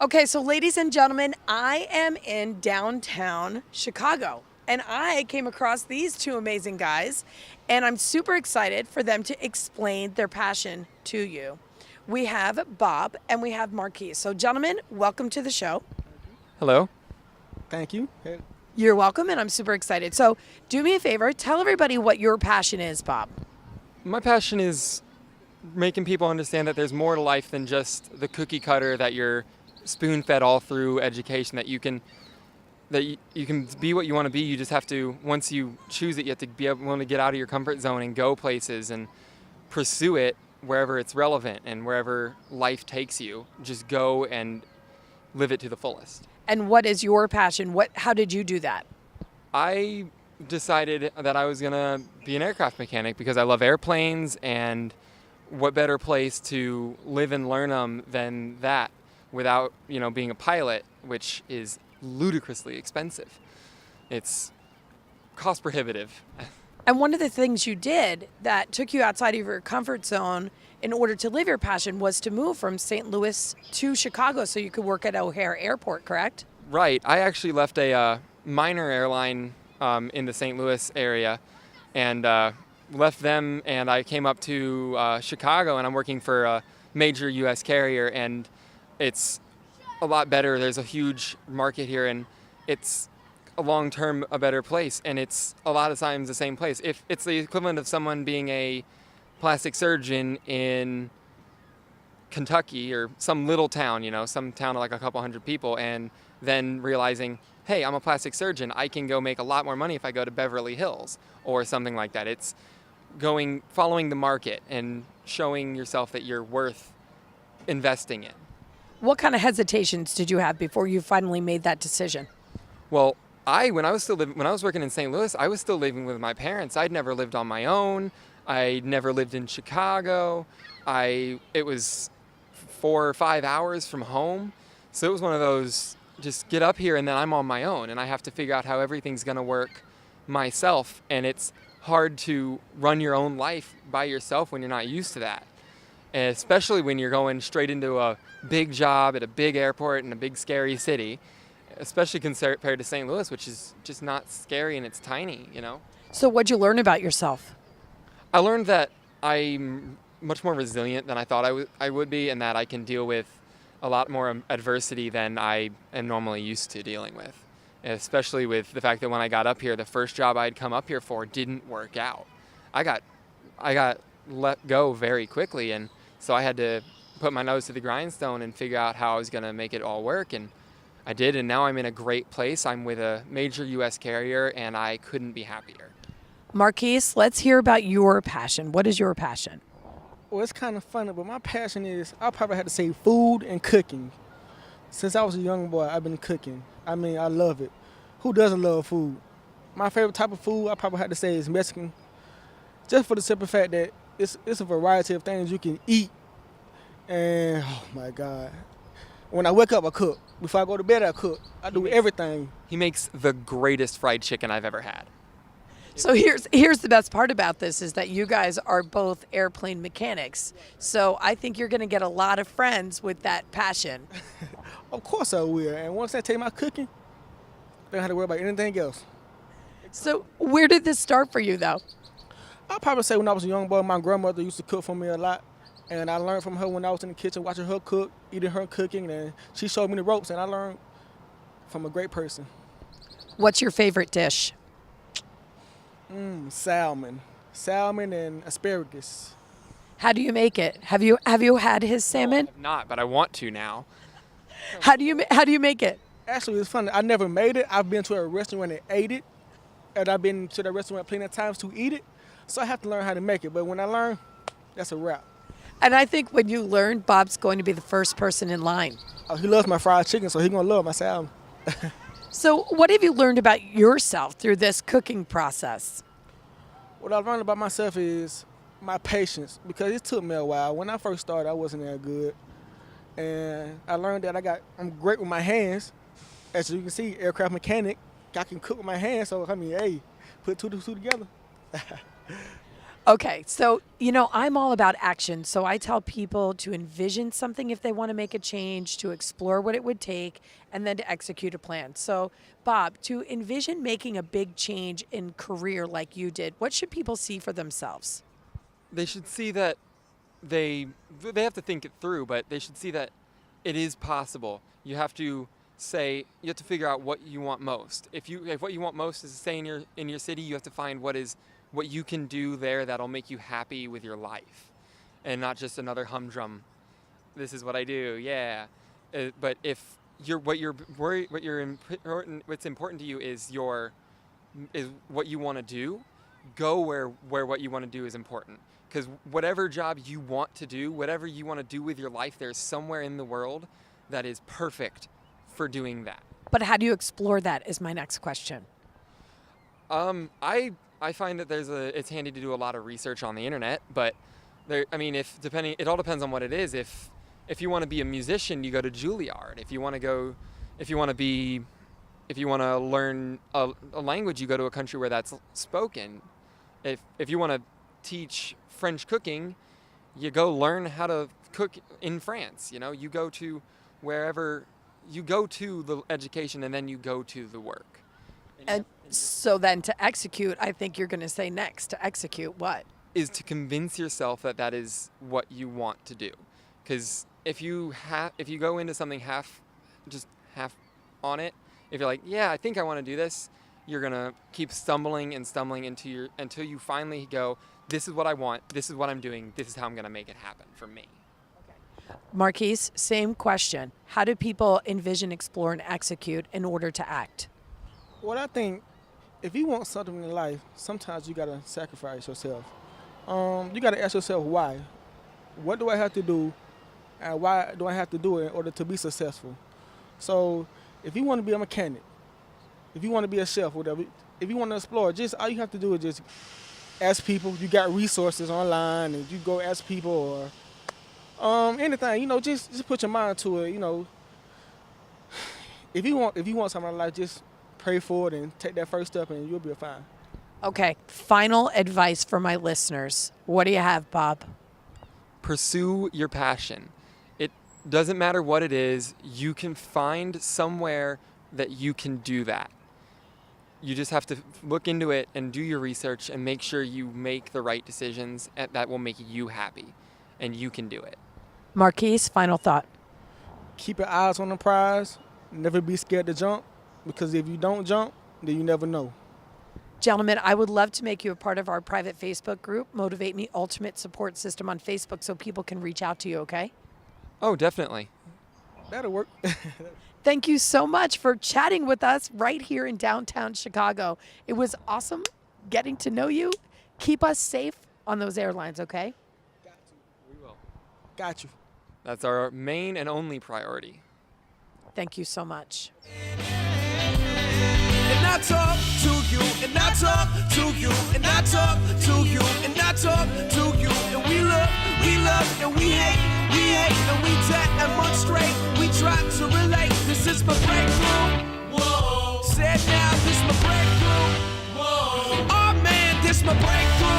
Okay, so ladies and gentlemen, I am in downtown Chicago and I came across these two amazing guys and I'm super excited for them to explain their passion to you. We have Bob and we have Marquis. So, gentlemen, welcome to the show. Hello. Thank you. You're welcome and I'm super excited. So, do me a favor, tell everybody what your passion is, Bob. My passion is making people understand that there's more to life than just the cookie cutter that you're spoon-fed all through education, that you can be what you want to be. You just have to, once you choose it, you have to be able to get out of your comfort zone and go places and pursue it wherever it's relevant and wherever life takes you. Just go and live it to the fullest. And what is your passion? How did you do that? I decided that I was going to be an aircraft mechanic because I love airplanes, and what better place to live and learn them than that without, being a pilot, which is ludicrously expensive. It's cost prohibitive. And one of the things you did that took you outside of your comfort zone in order to live your passion was to move from St. Louis to Chicago so you could work at O'Hare Airport, correct? Right. I actually left a minor airline in the St. Louis area and left them, and I came up to Chicago, and I'm working for a major U.S. carrier, and it's a lot better. There's a huge market here, and it's a long-term a better place, and it's a lot of times the same place. If it's the equivalent of someone being a plastic surgeon in Kentucky or some little town, some town of like a couple hundred people, and then realizing, hey, I'm a plastic surgeon, I can go make a lot more money if I go to Beverly Hills or something like that. It's following the market and showing yourself that you're worth investing in. What kind of hesitations did you have before you finally made that decision? Well, when I was working in St. Louis, I was still living with my parents. I'd never lived on my own. I never lived in Chicago. It was 4 or 5 hours from home. So it was one of those, just get up here and then I'm on my own, and I have to figure out how everything's going to work myself. And it's hard to run your own life by yourself when you're not used to that. And especially when you're going straight into a big job at a big airport in a big scary city, especially compared to St. Louis, which is just not scary and it's tiny, So what'd you learn about yourself? I learned that I'm much more resilient than I thought I would be, and that I can deal with a lot more adversity than I am normally used to dealing with, especially with the fact that when I got up here, the first job I'd come up here for didn't work out. I got let go very quickly, and so I had to put my nose to the grindstone and figure out how I was going to make it all work, and I did, and now I'm in a great place. I'm with a major U.S. carrier, and I couldn't be happier. Marquis, let's hear about your passion. What is your passion? Well, it's kind of funny, but my passion is, I probably had to say food and cooking. Since I was a young boy, I've been cooking. I mean, I love it. Who doesn't love food? My favorite type of food, I probably had to say, is Mexican. Just for the simple fact that it's a variety of things you can eat. And, oh my God. When I wake up, I cook. Before I go to bed, I cook. I do everything. He makes the greatest fried chicken I've ever had. So here's the best part about this is that you guys are both airplane mechanics. So I think you're going to get a lot of friends with that passion. Of course I will. And once I take my cooking, I don't have to worry about anything else. So where did this start for you, though? I'll probably say when I was a young boy, my grandmother used to cook for me a lot. And I learned from her when I was in the kitchen, watching her cook, eating her cooking. And she showed me the ropes, and I learned from a great person. What's your favorite dish? Salmon. Salmon and asparagus. How do you make it? Have you had his salmon? No, I have not, but I want to now. How do you make it? Actually, it's funny. I never made it. I've been to a restaurant and ate it. And I've been to the restaurant plenty of times to eat it. So I have to learn how to make it. But when I learn, that's a wrap. And I think when you learn, Bob's going to be the first person in line. Oh, he loves my fried chicken, so he's going to love my salmon. So what have you learned about yourself through this cooking process? What I learned about myself is my patience, because it took me a while. When I first started, I wasn't that good. And I learned that I'm great with my hands. As you can see, aircraft mechanic, I can cook with my hands. So, hey, put two to two together. Okay, so, I'm all about action. So I tell people to envision something if they want to make a change, to explore what it would take, and then to execute a plan. So, Bob, to envision making a big change in career like you did, what should people see for themselves? They should see that they have to think it through, but they should see that it is possible. You have to figure out what you want most. If what you want most is to stay in your city, you have to find what you can do there that'll make you happy with your life, and not just another humdrum. This is what I do, yeah. But if what's important to you is what you want to do, go where what you want to do is important. Because whatever job you want to do, whatever you want to do with your life, there's somewhere in the world that is perfect for doing that. But how do you explore that is my next question. I find that it's handy to do a lot of research on the internet, but it all depends on what it is. If you want to be a musician, you go to Juilliard. If you want to learn a language, you go to a country where that's spoken. If you want to teach French cooking, you go learn how to cook in France. You go to the education, and then you go to the work. And so then to execute, I think you're going to say next, to execute what? Is to convince yourself that is what you want to do. Because if you go into something half on it, if you're like, yeah, I think I want to do this, you're going to keep stumbling until you finally go, this is what I want, this is what I'm doing, this is how I'm going to make it happen for me. Okay. Marquis, same question. How do people envision, explore, and execute in order to act? Well, I think if you want something in life, sometimes you got to sacrifice yourself. You got to ask yourself why. What do I have to do, and why do I have to do it in order to be successful? So if you want to be a mechanic, if you want to be a chef, whatever, if you want to explore, just all you have to do is just ask people. You got resources online, and you go ask people or anything. Just put your mind to it. If you want something in life, just pray for it and take that first step, and you'll be fine. Okay, final advice for my listeners. What do you have, Bob? Pursue your passion. It doesn't matter what it is. You can find somewhere that you can do that. You just have to look into it and do your research and make sure you make the right decisions that will make you happy, and you can do it. Marquis, final thought. Keep your eyes on the prize. Never be scared to jump, because if you don't jump, then you never know. Gentlemen, I would love to make you a part of our private Facebook group, Motivate Me Ultimate Support System on Facebook, so people can reach out to you, okay? Oh, definitely. That'll work. Thank you so much for chatting with us right here in downtown Chicago. It was awesome getting to know you. Keep us safe on those airlines, okay? Got you. We will. Got you. That's our main and only priority. Thank you so much. And I talk to you, and I talk to you, and I talk to you, and I talk to you. And we love, and we hate, and we demonstrate. We try to relate. This is my breakthrough. Whoa. Said now, this my breakthrough. Whoa. Oh man, this my breakthrough.